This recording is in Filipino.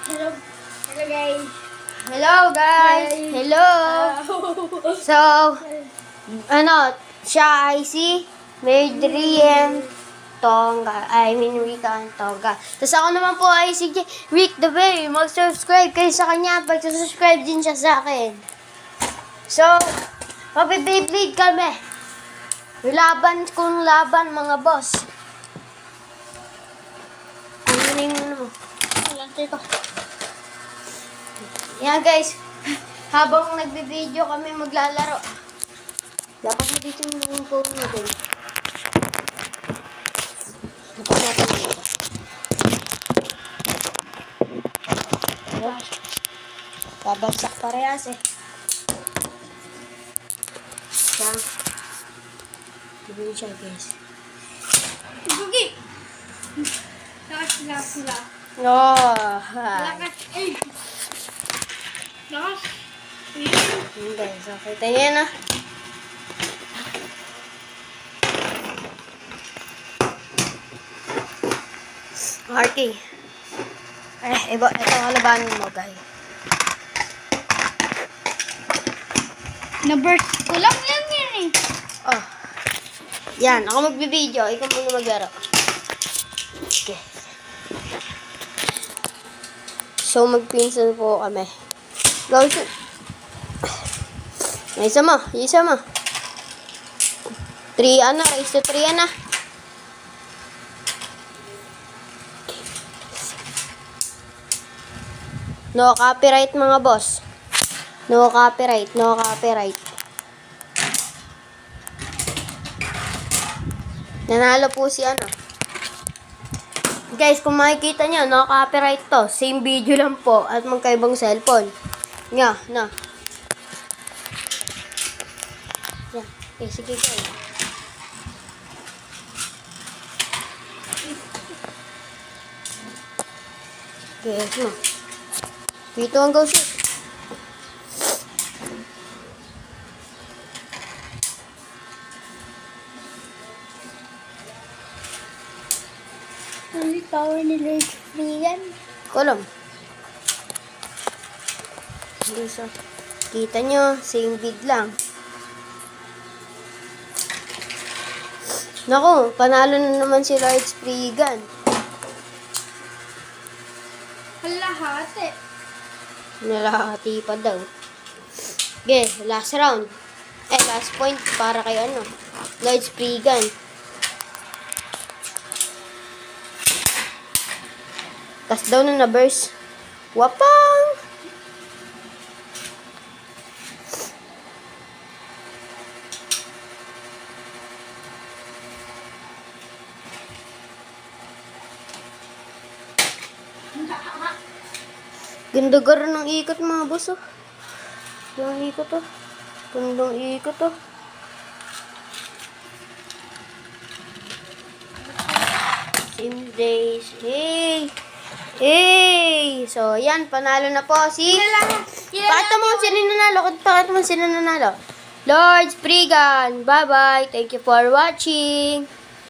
Hello. Hello guys. Hello guys! Hi. Hello! So, siya ay si Madrien Tonga. Rita and Tonga. Tapos ako naman po ay si Rick the Bay. Mag-subscribe kayo sa kanya. Pag-subscribe din siya sa akin. So, mabibiblade kami. Laban kung laban mga boss. Ano mo? Ito. Yan guys, habang nagbe-video kami maglalaro. Dapat mo dito yung phone natin. Dapat natin dito. Babagsak parehas eh. Yan. Bibili siya guys. Bugi. Lakas sila. Oh, Lakas. Eh. Lakas. Yun guys, so kita niyo na. Marky. Ito kalabanin mo guys. Na-burst ko lang yan eh. Oh. Yan, ako magbibideo. Ikaw muna maglaro. Okay. So, magpinsan po kami. Go, shoot. Isa mo. 3, race to 3, No copyright, mga boss. No copyright. Nanalo po si Guys, kung makikita nyo, no copyright to. Same video lang po at magkaibang cellphone. Yan. Okay, sige guys. Okay, mo. Dito ang go shoot. Ano yung power ni Lord Freegan? Kolom. So, kita nyo, same vid lang. Naku, panalo na naman si Lord Freegan. Halahati. Nalahati pa daw. Okay, last round. Last point para kay Lord Freegan. Tas daw na burst. Wapang! Ganda garo ng ikot mga boss oh. Yung ikot oh. Gandang ikot oh. Same days. Hey! So, yan. Panalo na po si... Pakita mo sino nanalo. Lord Freegan. Bye-bye. Thank you for watching.